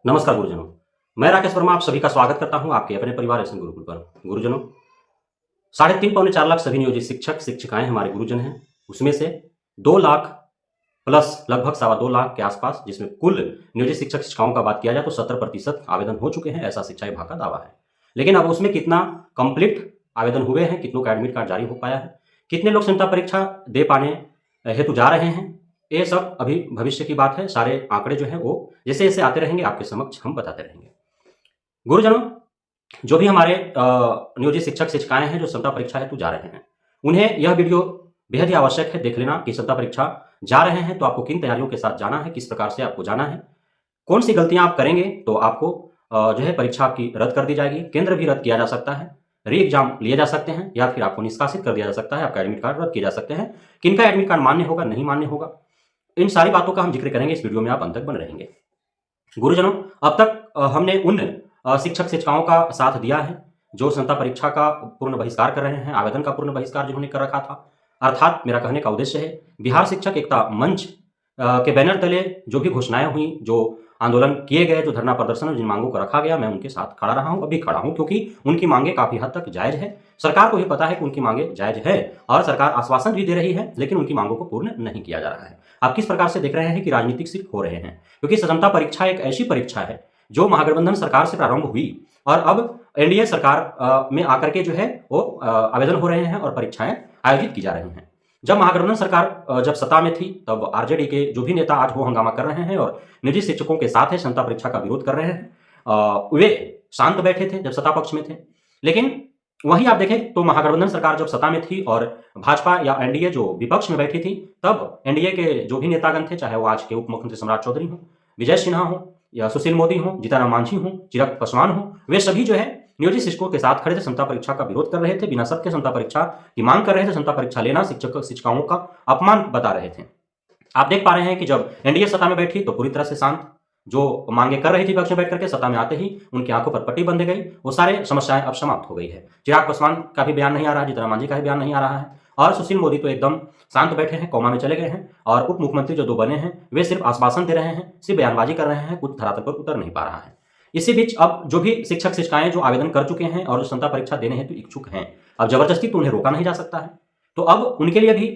नमस्कार गुरुजनों। मैं राकेश वर्मा आप सभी का स्वागत करता हूं आपके अपने परिवार एसएन गुरुकुल पर। गुरुजनों, 3.5 पौने 4 लाख सभी नियोजित शिक्षक शिक्षिकाएं हमारे गुरुजन हैं। उसमें से 2 लाख प्लस लगभग सवा 2 लाख के आसपास, जिसमें कुल नियोजित शिक्षक शिक्षिकाओं का बात किया जाए तो 70% आवेदन हो चुके हैं, ऐसा शिक्षा विभाग का दावा है। लेकिन अब उसमें कितना कंप्लीट आवेदन हुए हैं, कितनों का एडमिट कार्ड जारी हो पाया है, कितने लोग क्षमता परीक्षा दे पाने हेतु जा रहे हैं, ये सब अभी भविष्य की बात है। सारे आंकड़े जो हैं वो जैसे जैसे आते रहेंगे आपके समक्ष हम बताते रहेंगे। गुरुजनों, जो भी हमारे नियोजित शिक्षक शिक्षिकाएं हैं जो क्षमता परीक्षा हेतु जा रहे हैं, उन्हें यह वीडियो बेहद ही आवश्यक है देख लेना कि क्षमता परीक्षा जा रहे हैं तो आपको किन तैयारियों के साथ जाना है, किस प्रकार से आपको जाना है, कौन सी गलतियां आप करेंगे तो आपको जो है परीक्षा आपकी रद्द कर दी जाएगी, केंद्र भी रद्द किया जा सकता है, री एग्जाम लिए जा सकते हैं या फिर आपको निष्कासित कर दिया जा सकता है, आपका एडमिट कार्ड रद्द किए जा सकते हैं। किनका एडमिट कार्ड मान्य होगा, नहीं मान्य होगा, इन सारी बातों का हम जिक्र करेंगे इस वीडियो में, आप अंत तक बने रहेंगे। गुरुजनों, अब तक हमने उन शिक्षक शिक्षिकाओं का साथ दिया है जो क्षमता परीक्षा का पूर्ण बहिष्कार कर रहे हैं, आवेदन का पूर्ण बहिष्कार जिन्होंने कर रखा था। अर्थात मेरा कहने का उद्देश्य है, बिहार शिक्षक एकता मंच के बैनर तले जो भी घोषणाएं हुई, जो आंदोलन किए गए, जो धरना प्रदर्शन और जिन मांगों को रखा गया, मैं उनके साथ खड़ा रहा हूं, अभी खड़ा हूं, क्योंकि उनकी मांगे काफी हद तक जायज है। सरकार को भी पता है कि उनकी मांगे जायज है और सरकार आश्वासन भी दे रही है, लेकिन उनकी मांगों को पूर्ण नहीं किया जा रहा है। आप किस प्रकार से देख रहे हैं कि राजनीतिक सिर्फ हो रहे हैं, क्योंकि क्षमता परीक्षा एक ऐसी परीक्षा है जो महागठबंधन सरकार से प्रारंभ हुई और अब एनडीए सरकार में आकर के जो है वो आवेदन हो रहे हैं और परीक्षाएं आयोजित की जा रही हैं। जब महागठबंधन सरकार जब सत्ता में थी तब आरजेडी के जो भी नेता आज वो हंगामा कर रहे हैं और निजी शिक्षकों के साथ है क्षमता परीक्षा का विरोध कर रहे हैं, वे शांत बैठे थे जब सत्ता पक्ष में थे। लेकिन वहीं आप देखें तो महागठबंधन सरकार जब सत्ता में थी और भाजपा या एनडीए जो विपक्ष में बैठी थी, तब एनडीए के जो भी नेतागण थे, चाहे वो आज के उप मुख्यमंत्री सम्राट चौधरी हो, विजय सिन्हा हो या सुशील मोदी हो, जीतनराम मांझी हो, चिराग पासवान हो, वे सभी जो है नियोजित शिक्षकों के साथ खड़े थे, क्षमता परीक्षा का विरोध कर रहे थे, बिना शर्त के क्षमता परीक्षा की मांग कर रहे थे। क्षमता परीक्षा लेना शिक्षक शिक्षिकाओं का अपमान बता रहे थे। आप देख पा रहे हैं कि जब एनडीए सत्ता में बैठी तो पूरी तरह से शांत, जो मांगे कर रही थी विपक्ष में बैठ करके, सत्ता में आते ही उनकी आंखों पर पट्टी बंध गई, वो सारे समस्याएं अब समाप्त हो गई है। चिराग पासवान का भी बयान नहीं आ रहा है, जीतनराम मांझी का भी बयान नहीं आ रहा है और सुशील मोदी तो एकदम शांत बैठे हैं, कोमा में चले गए हैं और उप मुख्यमंत्री जो दो बने हैं वे सिर्फ आश्वासन दे रहे हैं, सिर्फ बयानबाजी कर रहे हैं, कुछ धरातल पर उतर नहीं पा रहा है। इसी बीच अब जो भी शिक्षक शिक्षिकाएं जो आवेदन कर चुके हैं और जो क्षमता परीक्षा देने हेतु इच्छुक हैं, अब जबरदस्ती तो उन्हें रोका नहीं जा सकता है। तो अब उनके लिए भी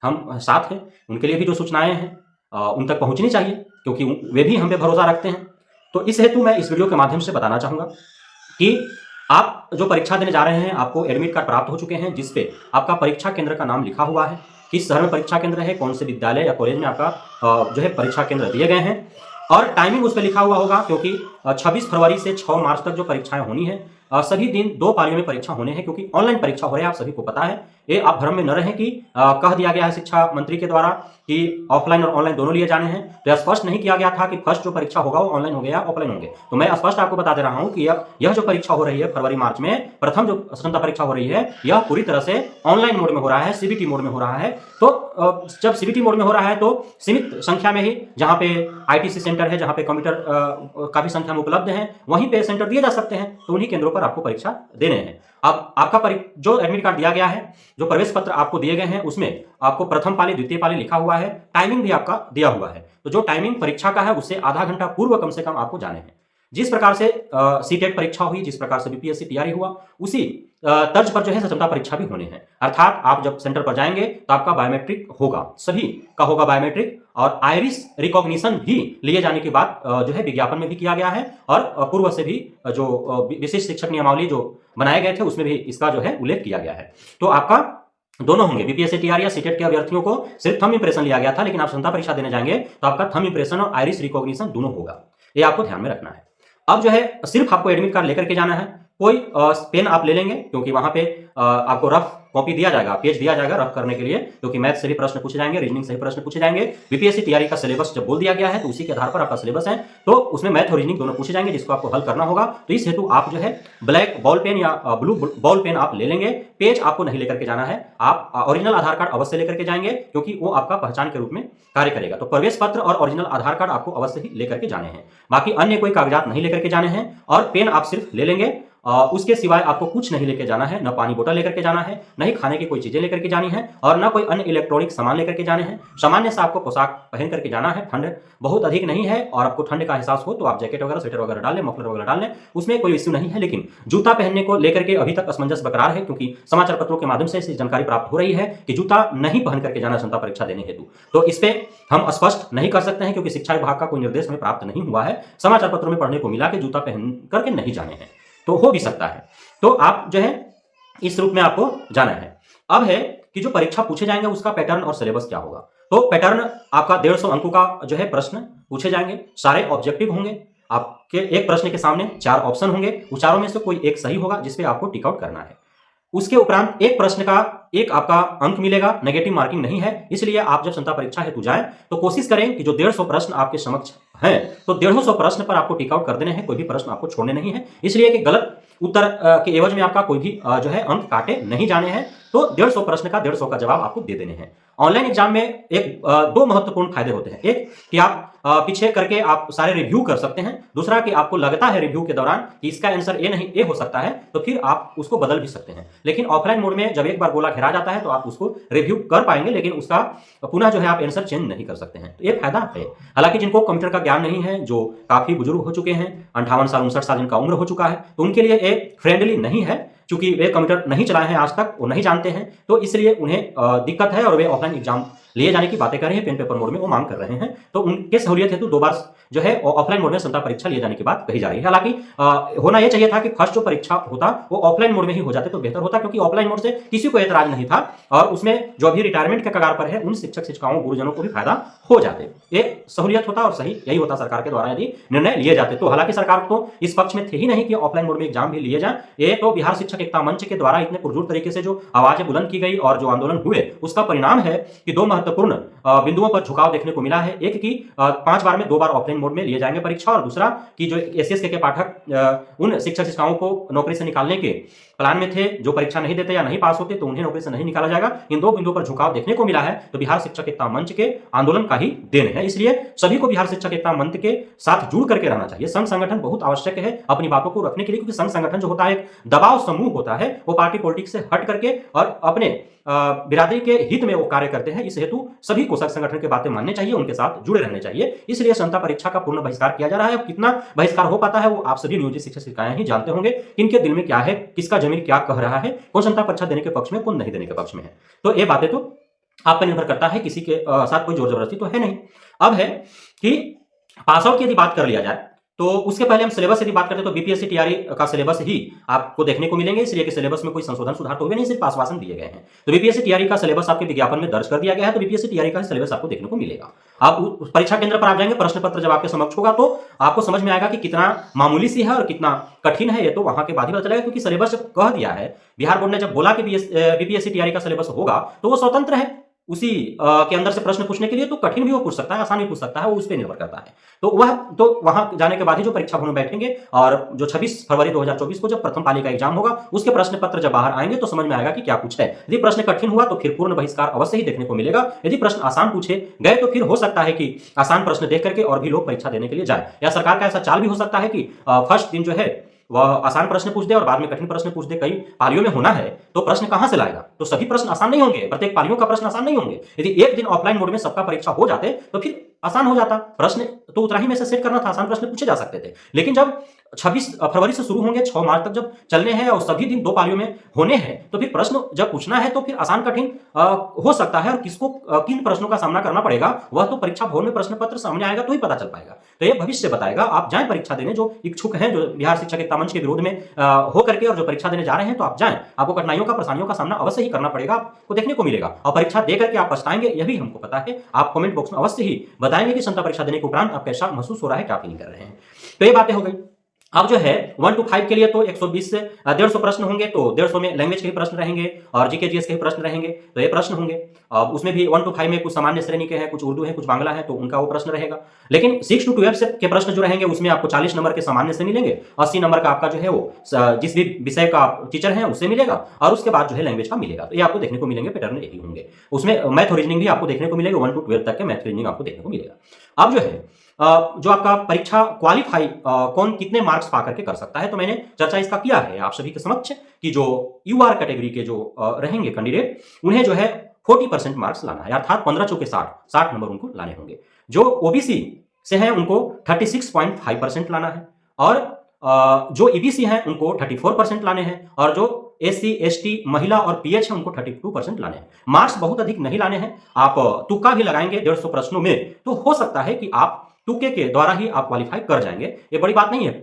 हम साथ हैं, उनके लिए भी जो सूचनाएं हैं उन तक पहुंचनी चाहिए, क्योंकि वे भी हम पे भरोसा रखते हैं। तो इस हेतु मैं इस वीडियो के माध्यम से बताना चाहूंगा कि आप जो परीक्षा देने जा रहे हैं, आपको एडमिट कार्ड प्राप्त हो चुके हैं जिसपे आपका परीक्षा केंद्र का नाम लिखा हुआ है, किस शहर में परीक्षा केंद्र है, कौन से विद्यालय या कॉलेज में आपका जो है परीक्षा केंद्र दिए गए हैं और टाइमिंग उस पर लिखा हुआ होगा, क्योंकि 26 फरवरी से 6 मार्च तक जो परीक्षाएं होनी है, सभी दिन 2 पालियों में परीक्षा होने हैं, क्योंकि ऑनलाइन परीक्षा हो रही है, आप सभी को पता है। ये आप भ्रम में न रहें कि कह दिया गया है शिक्षा मंत्री के द्वारा कि ऑफलाइन और ऑनलाइन दोनों लिए जाने हैं, तो स्पष्ट नहीं किया गया था कि फर्स्ट जो परीक्षा होगा वो ऑनलाइन हो गया या ऑफलाइन होंगे। तो मैं स्पष्ट आपको बता दे रहा हूं कि यह जो परीक्षा हो रही है फरवरी मार्च में, प्रथम जो क्षमता परीक्षा हो रही है, यह पूरी तरह से ऑनलाइन मोड में हो रहा है, सीबीटी मोड में हो रहा है। तो जब सीबीटी मोड में हो रहा है तो सीमित संख्या में ही, जहां पे आईटीसी सेंटर है, जहां पे कंप्यूटर काफी संख्या में उपलब्ध है, वहीं पे सेंटर दिए जा सकते हैं, तो उन्हीं केंद्रों पर आपको परीक्षा देने हैं। अब आपका जो एडमिट कार्ड दिया गया है, जो प्रवेश पत्र आपको दिए गए हैं, उसमें आपको प्रथम पाली द्वितीय पाली लिखा हुआ है, टाइमिंग भी आपका दिया हुआ है। तो जो टाइमिंग परीक्षा का है उससे आधा घंटा पूर्व कम से कम आपको जाने हैं। जिस प्रकार से सीटेट परीक्षा हुई, जिस प्रकार से बीपीएससी तैयारी हुआ, उसी तर्ज पर जो है क्षमता परीक्षा भी होने हैं। अर्थात आप जब सेंटर पर जाएंगे तो आपका बायोमेट्रिक होगा, सभी का होगा बायोमेट्रिक, और आइरिस रिकॉग्निशन भी लिए जाने की बात जो है विज्ञापन में भी किया गया है और पूर्व से भी जो विशिष्ट शिक्षक नियमावली जो बनाए गए थे उसमें भी इसका जो है उल्लेख किया गया है। तो आपका दोनों होंगे, बीपीएससी टीआर या सीटेट के अभ्यर्थियों को सिर्फ थंब इंप्रेशन लिया गया था, लेकिन आप क्षमता परीक्षा देने जाएंगे तो आपका थंब इंप्रेशन और आइरिस रिकॉग्निशन दोनों होगा, ये आपको ध्यान में रखना है। अब जो है सिर्फ आपको एडमिट कार्ड लेकर के जाना है, कोई पेन आप ले लेंगे, क्योंकि वहां पे आपको रफ कॉपी दिया जाएगा, पेज दिया जाएगा रफ करने के लिए, क्योंकि मैथ से भी प्रश्न पूछे जाएंगे, रीजनिंग से भी प्रश्न पूछे जाएंगे। बीपीएससी तैयारी का सिलेबस जब बोल दिया गया है तो उसी के आधार पर आपका सिलेबस है, तो उसमें मैथ और रीजनिंग दोनों पूछे जाएंगे, जिसको आपको हल करना होगा। तो इस हेतु आप जो है ब्लैक बॉल पेन या ब्लू बॉल पेन आप ले लेंगे। पेज आपको नहीं लेकर के जाना है, आप ओरिजिनल आधार कार्ड अवश्य लेकर के जाएंगे, क्योंकि वो आपका पहचान के रूप में कार्य करेगा। तो प्रवेश पत्र और ओरिजिनल आधार कार्ड आपको अवश्य ही लेकर के जाने हैं, बाकी अन्य कोई कागजात नहीं लेकर के जाने हैं, और पेन आप सिर्फ ले लेंगे। उसके सिवाय आपको कुछ नहीं लेकर जाना है, न पानी बोतल लेकर के जाना है, न ही खाने की कोई चीजें लेकर के जानी है और न कोई अन्य इलेक्ट्रॉनिक सामान लेकर के जाने हैं। सामान्य से आपको पोशाक पहन करके जाना है। ठंड बहुत अधिक नहीं है और आपको ठंड का एहसास हो तो आप जैकेट वगैरह स्वेटर वगैरह डाल लें, मफलर वगैरह डाल लें, उसमें कोई इश्यू नहीं है। लेकिन जूता पहनने को लेकर के अभी तक असमंजस बरकरार है, क्योंकि समाचार पत्रों के माध्यम से इस जानकारी प्राप्त हो रही है कि जूता नहीं पहन करके जाना क्षमता परीक्षा देने हेतु। तो इस पे हम स्पष्ट नहीं कर सकते हैं, क्योंकि शिक्षा विभाग का कोई निर्देश हमें प्राप्त नहीं हुआ है। समाचार पत्रों में पढ़ने को मिला कि जूता पहन करके नहीं जाने हैं, तो हो भी सकता है। तो आप जो है इस रूप में आपको जाना है। अब है कि जो परीक्षा पूछे जाएंगे उसका पैटर्न और सिलेबस क्या होगा। तो पैटर्न आपका 150 अंकों का जो है प्रश्न पूछे जाएंगे, सारे ऑब्जेक्टिव होंगे। आपके एक प्रश्न के सामने 4 ऑप्शन होंगे, उस चारों में से कोई एक सही होगा जिसपे आपको टिक आउट करना है। उसके उपरांत एक प्रश्न का एक आपका अंक मिलेगा, नेगेटिव मार्किंग नहीं है। इसलिए आप जब क्षमता परीक्षा हेतु जाएं तो कोशिश करें कि जो 150 प्रश्न आपके समक्ष हैं तो 150 प्रश्न पर आपको टिक आउट कर देने हैं, कोई भी प्रश्न आपको छोड़ने नहीं है। इसलिए कि गलत उत्तर के एवज में आपका कोई भी जो है अंक काटे नहीं जाने हैं। तो 150 प्रश्न का 150 का जवाब आपको दे देने हैं। ऑनलाइन एग्जाम में एक 2 महत्वपूर्ण फायदे होते हैं। एक कि आप पीछे करके आप सारे रिव्यू कर सकते हैं। दूसरा कि आपको लगता है रिव्यू के दौरान कि इसका आंसर ए नहीं ए हो सकता है, तो फिर आप उसको बदल भी सकते हैं। लेकिन ऑफलाइन मोड में जब एक बार गोला घेरा जाता है तो आप उसको रिव्यू कर पाएंगे, लेकिन उसका पुनः जो है आप आंसर चेंज नहीं कर सकते हैं। तो ये फायदा है। हालांकि जिनको कंप्यूटर का ज्ञान नहीं है, जो काफी बुजुर्ग हो चुके हैं, 58 साल 59 साल जिनका उम्र हो चुका है, तो उनके लिए ये फ्रेंडली नहीं है, क्योंकि वे कंप्यूटर नहीं चलाए हैं आज तक, वो नहीं जानते हैं। तो इसलिए उन्हें दिक्कत है और वे ऑफलाइन एग्जाम लिए जाने की बातें कर रहे हैं, पेन पेपर मोड में वो मांग कर रहे हैं। तो उनके सहूलियत हेतु 2 बार जो है ऑफलाइन मोड में क्षमता परीक्षा लिए जाने की बात कही जा रही है। हालांकि होना यह चाहिए था कि फर्स्ट जो परीक्षा होता वो ऑफलाइन मोड में ही हो जाते तो बेहतर होता, क्योंकि ऑफलाइन मोड से किसी को एतराज नहीं था और उसमें जो अभी रिटायरमेंट के कगार पर है उन शिक्षक शिक्षिकाओं गुरुजनों को भी फायदा हो जाते। एक सहूलियत होता और सही यही होता सरकार के द्वारा यदि निर्णय लिए जाते। तो हालांकि सरकार तो इस पक्ष में थे ही नहीं कि ऑफलाइन मोड में एग्जाम भी लिए जाए। ये तो बिहार शिक्षक एकता मंच के द्वारा इतने पुरजोर तरीके से जो आवाजें बुलंद की गई और जो आंदोलन हुए, उसका परिणाम है कि 2 महत्वपूर्ण बिंदुओं पर झुकाव देखने को मिला है। एक कि 5 बार में 2 बार ऑफलाइन मोड में लिए जाएंगे परीक्षा, और दूसरा कि जो एसएसके के पाठक उन शिक्षक शिक्षिकाओं को नौकरी से निकालने के प्लान में थे, जो परीक्षा नहीं देते या नहीं पास होते, तो उन्हें नौकरी से नहीं निकाला जाएगा। इन 2 बिंदुओं पर झुकाव देखने को मिला है, तो बिहार शिक्षक एकता मंच के आंदोलन का ही देन है। इसलिए सभी को बिहार शिक्षक एकता मंच के साथ जुड़ करके रहना चाहिए। संघ संगठन बहुत आवश्यक है अपनी बातों को रखने के लिए, क्योंकि संघ संगठन जो होता है एक दबाव समूह होता है, वो पार्टी पॉलिटिक्स से हट करके और अपने बिरादरी के हित में वो कार्य करते हैं। इस हेतु सभी को संगठन की बातें माननी चाहिए, उनके साथ जुड़े रहने चाहिए। इसलिए क्षमता परीक्षा का पूर्ण बहिष्कार किया जा रहा है। अब कितना बहिष्कार हो पाता है वो आप सभी नियोजित शिक्षक शिक्षिकाएं ही जानते होंगे, किनके दिल में क्या है, किसका जमीर क्या कह रहा है, कौन क्षमता परीक्षा देने के पक्ष में, कौन नहीं देने के पक्ष में है। तो ये बातें तो आप पर निर्भर करता है, किसी के साथ कोई जोर जबरदस्ती तो है नहीं। अब है कि पास आउट की यदि बात कर लिया जाए तो उसके पहले हम सिलेबस यदि बात करते हैं तो बीपीएससी टीआरई का सिलेबस ही आपको देखने को मिलेंगे। इसलिए कि सिलेबस में कोई संशोधन सुधार तो हुए नहीं, सिर्फ आश्वासन दिए गए हैं। तो बीपीएससी टीआरई का सिलेबस आपके विज्ञापन में दर्ज कर दिया गया है, तो बीपीएससी टीआरई का सिलेबस आपको देखने को मिलेगा। आप उस परीक्षा केंद्र पर आप जाएंगे, प्रश्न पत्र जब आपके समक्ष होगा तो आपको समझ में आएगा कि कितना मामूली सी है और कितना कठिन है। ये तो वहां के बाद ही पता चलेगा, क्योंकि सिलेबस जब कह दिया है, बिहार बोर्ड ने जब बोला कि बीपीएससी टीआरई का सिलेबस होगा तो वो स्वतंत्र है उसी के अंदर से प्रश्न पूछने के लिए। तो कठिन भी वो पूछ सकता है, आसान भी पूछ सकता है, वो उस पर निर्भर करता है। तो वहां जाने के बाद ही जो परीक्षा भवन में बैठेंगे और जो 26 फरवरी 2024 को जब प्रथम पाली का एग्जाम होगा उसके प्रश्न पत्र जब बाहर आएंगे तो समझ में आएगा कि क्या कुछ है। यदि प्रश्न कठिन हुआ तो फिर पूर्ण बहिष्कार अवश्य ही देखने को मिलेगा। यदि प्रश्न आसान पूछे गए तो फिर हो सकता है कि आसान प्रश्न देख करके और भी लोग परीक्षा देने के लिए जाए, या सरकार का ऐसा चाल भी हो सकता है कि फर्स्ट दिन जो है वह आसान प्रश्न पूछ दे और बाद में कठिन प्रश्न पूछ दे। कई पालियों में होना है तो प्रश्न कहां से लाएगा, तो सभी प्रश्न आसान नहीं होंगे, प्रत्येक पालियों का प्रश्न आसान नहीं होंगे। यदि एक दिन ऑफलाइन मोड में सबका परीक्षा हो जाते तो फिर आसान हो जाता। प्रश्न तो उतराही में से सेट करना था, आसान प्रश्न पूछे जा सकते थे। लेकिन जब 26 फरवरी से शुरू होंगे, 6 मार्च तक जब चलने हैं और सभी दिन 2 पालियों में होने हैं, तो फिर प्रश्न जब पूछना है तो फिर आसान कठिन हो सकता है, और किसको किन प्रश्नों का सामना करना पड़ेगा वह तो परीक्षा भवन में प्रश्न पत्र सामने आएगा तो ही पता चल पाएगा। तो यह भविष्य बताएगा। आप जाएं परीक्षा देने, जो इच्छुक हैं, जो बिहार शिक्षक एकता मंच के विरोध में हो करके और जो परीक्षा देने जा रहे हैं, तो आप जाएं। आपको कठिनाइयों का परेशानियों का सामना अवश्य ही करना पड़ेगा, आपको देखने को मिलेगा, और परीक्षा दे करके आप पछताएंगे, यह भी हमको पता है। आप कमेंट बॉक्स में अवश्य ही बताएंगे कि क्षमता परीक्षा देने के उपरांत आप कैसा महसूस हो रहा है, क्या फीलिंग कर रहे हैं। तो ये बातें हो गई। अब जो है 1 to 5 के लिए तो 120 से 150 प्रश्न होंगे, तो 150 में लैंग्वेज के भी प्रश्न रहेंगे और जीके जीएस के भी प्रश्न रहेंगे। तो ये प्रश्न होंगे। अब उसमें भी 1 to 5 में कुछ सामान्य श्रेणी के हैं, कुछ उर्दू है, कुछ बांग्ला है, तो उनका वो प्रश्न रहेगा। लेकिन 6 to 12 के प्रश्न जो रहेंगे उसमें आपको 40 नंबर के सामान्य से मिलेंगे, 80 नंबर का आपका जो है वो जिस भी विषय का टीचर है उससे मिलेगा, और उसके बाद जो है लैंग्वेज का मिलेगा। तो ये आपको देखने को मिलेंगे, पैटर्न यही होंगे। उसमें मैथ और रीजनिंग भी आपको देखने को मिलेगा, 1 to 12 तक के मैथ रीजनिंग आपको देखने को मिलेगा। अब जो है जो आपका परीक्षा क्वालिफाई कौन कितने मार्क्स पा करके कर सकता है, तो मैंने चर्चा इसका किया है आप सभी के समक्ष कि जो यूआर कैटेगरी के जो रहेंगे कैंडिडेट, उन्हें जो है 40% मार्क्स लाना है, अर्थात 15 चौके 60 नंबर उनको लाने होंगे। जो ओबीसी से हैं उनको 36.5% लाना है, और जो ईबीसी हैं उनको 34% लाने हैं, और जो एससी एसटी महिला और पीएच है उनको 32% लाने हैं। मार्क्स बहुत अधिक नहीं लाने हैं। आप तुक्का भी लगाएंगे 150 प्रश्नों में तो हो सकता है कि आप तुक्के के द्वारा ही आप क्वालिफाई कर जाएंगे। ये बड़ी बात नहीं है।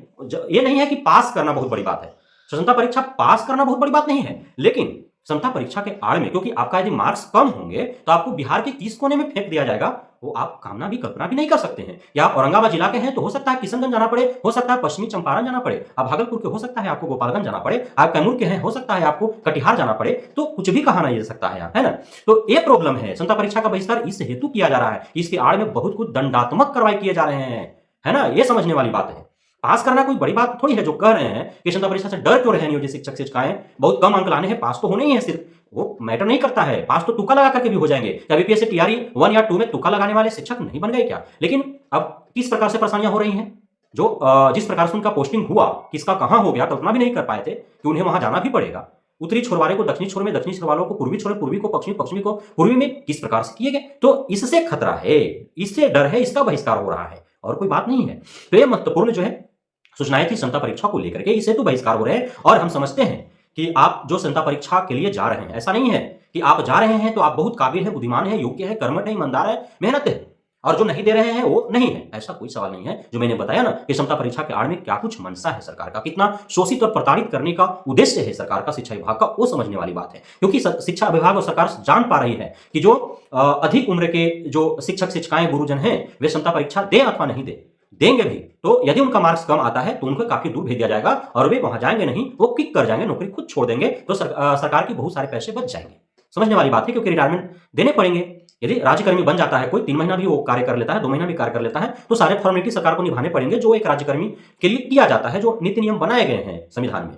ये नहीं है कि पास करना बहुत बड़ी बात है। स्वतंत्रता परीक्षा पास करना बहुत बड़ी बात नहीं है, लेकिन क्षमता परीक्षा के आड़ में, क्योंकि आपका यदि मार्क्स कम होंगे तो आपको बिहार के किस कोने में फेंक दिया जाएगा वो आप कल्पना भी नहीं कर सकते हैं। या आप औरंगाबाद जिला के हैं तो हो सकता है किशनगंज जाना पड़े, हो सकता है पश्चिमी चंपारण जाना पड़े, आप भागलपुर के हो सकता है आपको गोपालगंज जाना पड़े, आप कैमूर के हैं हो सकता है आपको कटिहार जाना पड़े, तो कुछ भी कहा नहीं जा सकता है, है ना। तो ये प्रॉब्लम है। क्षमता परीक्षा का बहिष्कार इस हेतु किया जा रहा है, इसके आड़ में बहुत कुछ दंडात्मक कार्रवाई किए जा रहे हैं, है ना। ये समझने वाली बात है। पास करना कोई बड़ी बात थोड़ी है। जो कह रहे हैं कि क्षमता परीक्षा से डर क्यों रहे हैं नियोजित शिक्षक शिक्षिकाएं, बहुत कम अंक लाने हैं, पास तो होने ही है, सिर्फ वो मैटर नहीं करता है। पास तो तुक्का लगा करके भी हो जाएंगे। क्या बीपीएससी टीआरई 1 या 2 में तुक्का लगाने वाले शिक्षक नहीं बन गए क्या? लेकिन अब किस प्रकार से परेशानियां हो रही हैं, जो जिस प्रकार से उनका पोस्टिंग हुआ, किसका कहां हो गया, कल्पना भी नहीं कर पाए थे कि उन्हें वहां जाना भी पड़ेगा। उत्तरी छोर वाले को दक्षिणी छोर में, दक्षिणी छोर वालों को पूर्वी छोर में, पूर्वी को पश्चिमी, पश्चिमी को पूर्वी में, किस प्रकार से किए गए। तो इससे खतरा है, इससे डर है, इसका बहिष्कार हो रहा है और कोई बात नहीं है। तो ये महत्वपूर्ण जो है सूचनाएं थी क्षमता परीक्षा को लेकर के, इससे तो बहिष्कार हो रहे हैं। और हम समझते हैं कि आप जो क्षमता परीक्षा के लिए जा रहे हैं, ऐसा नहीं है कि आप जा रहे हैं तो आप बहुत काबिल है, बुद्धिमान है, योग्य है, कर्मठ है, ईमानदार है, मेहनत है, और जो नहीं दे रहे हैं वो नहीं है। ऐसा कोई सवाल नहीं है। जो मैंने बताया ना कि क्षमता परीक्षा के आड़ में क्या कुछ मंशा है सरकार का, कितना शोषित और प्रताड़ित करने का उद्देश्य है सरकार का, शिक्षा विभाग का, वो समझने वाली बात है। क्योंकि शिक्षा विभाग और सरकार जान पा रही है कि जो अधिक उम्र के जो शिक्षक शिक्षिकाएं गुरुजन हैं वे क्षमता परीक्षा दें अथवा नहीं देंगे भी, तो यदि उनका मार्क्स कम आता है तो उनको काफी दूर भेज दिया जाएगा और वे वहां जाएंगे नहीं, वो किक कर जाएंगे, नौकरी खुद छोड़ देंगे, तो सरकार की बहुत सारे पैसे बच जाएंगे। समझने वाली बात है, क्योंकि रिटायरमेंट देने पड़ेंगे। यदि राज्यकर्मी बन जाता है कोई, 3 महीना भी वो कार्य कर लेता है, 2 महीना भी कार्य कर लेता है, तो सारे फॉर्मेलिटी सरकार को निभाने पड़ेंगे जो एक राज्यकर्मी के लिए किया जाता है, जो नीति नियम बनाए गए हैं संविधान में।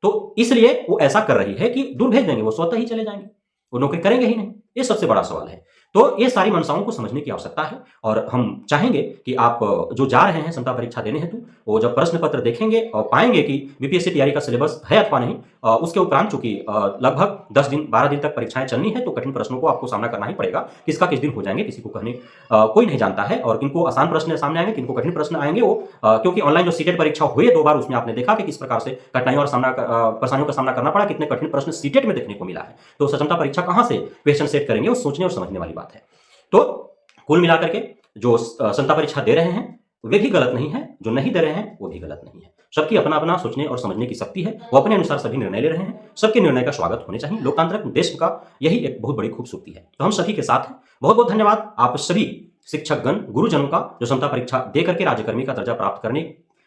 तो इसलिए वो ऐसा कर रही है कि दूर भेज देंगे, वो स्वतः ही चले जाएंगे, वो नौकरी करेंगे ही नहीं। ये सबसे बड़ा सवाल है। तो ये सारी मंशाओं को समझने की आवश्यकता है और हम चाहेंगे कि आप जो जा रहे हैं क्षमता परीक्षा देने हेतु, वो जब प्रश्न पत्र देखेंगे और पाएंगे कि बीपीएससी तैयारी का सिलेबस है अथवा नहीं, उसके उपरांत चूंकि लगभग 10 दिन 12 दिन तक परीक्षाएं चलनी है, तो कठिन प्रश्नों को आपको सामना करना ही पड़ेगा। किसका किस दिन हो जाएंगे किसी को कहने कोई नहीं जानता है, और किनको आसान प्रश्न सामने आएंगे, किनको कठिन प्रश्न आएंगे, वो क्योंकि ऑनलाइन जो सीटेट परीक्षा हुई है 2 बार, उसमें आपने देखा कि किस प्रकार से कठिनाइयों और परेशानियों का सामना करना पड़ा, कितने कठिन प्रश्न सीटेट में देखने को मिला है। तो क्षमता परीक्षा कहां से क्वेश्चन सेट करेंगे, वो सोचने और समझने वाली बात है। तो कुल मिलाकर के जो क्षमता परीक्षा दे रहे हैं वे भी गलत नहीं है, जो नहीं दे रहे हैं वो भी गलत नहीं है। सबकी अपना अपना सोचने और समझने की शक्ति है, वो अपने अनुसार सभी निर्णय ले रहे हैं। सबके निर्णय का स्वागत होने चाहिए। लोकतांत्रिक देश का यही एक बहुत बड़ी खूबसूरती है। तो हम सभी के साथ हैं। बहुत बहुत धन्यवाद आप सभी शिक्षकगण, गुरुजनों का, जो क्षमता परीक्षा दे करके राज्यकर्मी का दर्जा प्राप्त करने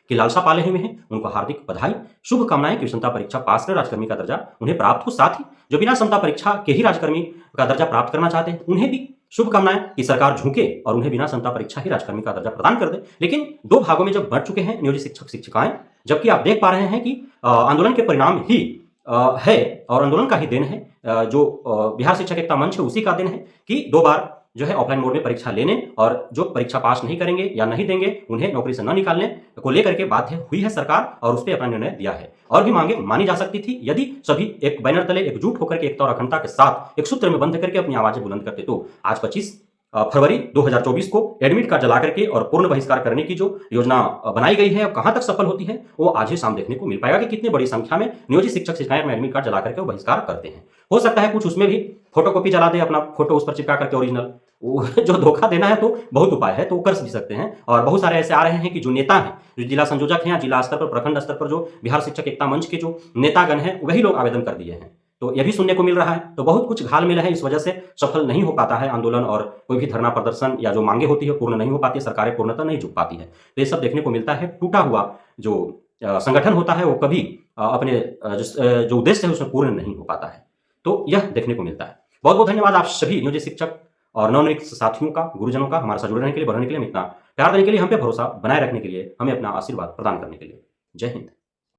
की लालसा पाले हुए हैं। उनको हार्दिक बधाई, शुभकामनाएं कि क्षमता परीक्षा पास कर राज्यकर्मी का दर्जा उन्हें प्राप्त हो। साथ ही जो बिना क्षमता परीक्षा के ही राज्यकर्मी का दर्जा प्राप्त करना चाहते हैं उन्हें भी शुभकामनाएं कि सरकार झुके और उन्हें बिना क्षमता परीक्षा ही राज्यकर्मी का दर्जा प्रदान कर दे। लेकिन 2 भागों में जब बढ़ चुके हैं नियोजित शिक्षक शिक्षिकाएं, जबकि आप देख पा रहे हैं कि आंदोलन के परिणाम ही है और आंदोलन का ही देन है, जो बिहार शिक्षक एकता मंच है उसी का दिन है कि 2 बार जो है ऑफलाइन मोड में परीक्षा लेने और जो परीक्षा पास नहीं करेंगे या नहीं देंगे उन्हें नौकरी से न निकालने को लेकर के बाध्य हुई है सरकार, और उस पर अपना निर्णय दिया है। और भी मांगे मानी जा सकती थी यदि सभी एक बैनर तले एकजुट होकर के एकता और अखंडता के साथ एक सूत्र में बंध करके अपनी आवाजें बुलंद करते। तो आज 25 फरवरी 2024 को एडमिट कार्ड जला करके और पूर्ण बहिष्कार करने की जो योजना बनाई गई है, कहां तक सफल होती है वो आज ही शाम देखने को मिल पाएगा कि कितनी बड़ी संख्या में नियोजित शिक्षक शिक्षिकाएं अपना एडमिट कार्ड जला करके वो बहिष्कार करते हैं। हो सकता है कुछ उसमें भी फोटोकॉपी जला दे, अपना फोटो उस पर चिपका करके ओरिजिनल, जो धोखा देना है तो बहुत उपाय है, तो वो कर भी सकते हैं। और बहुत सारे ऐसे आ रहे हैं कि जो नेता हैं, जो जिला संयोजक हैं, जिला स्तर पर, प्रखंड स्तर पर जो बिहार शिक्षक एकता मंच के जो नेतागण हैं, वही लोग आवेदन कर दिए हैं। तो यह भी सुनने को मिल रहा है। तो बहुत कुछ घाल-मेल है, इस वजह से सफल नहीं हो पाता है आंदोलन, और कोई भी धरना प्रदर्शन या जो मांगे होती है पूर्ण नहीं हो पाती है, सरकारें पूर्णतः नहीं झुक पाती है। तो ये सब देखने को मिलता है। टूटा हुआ जो संगठन होता है वो कभी अपने जो उद्देश्य है उसमें पूर्ण नहीं हो पाता है। तो यह देखने को मिलता है। बहुत बहुत धन्यवाद आप सभी नियोजित शिक्षक और नवनियुक्त साथियों का, गुरुजनों का, हमारे साथ जुड़े रहने के लिए, बढ़ने के लिए, इतना प्यार देने के लिए, हम पे भरोसा बनाए रखने के लिए, हमें अपना आशीर्वाद प्रदान करने के लिए। जय हिंद।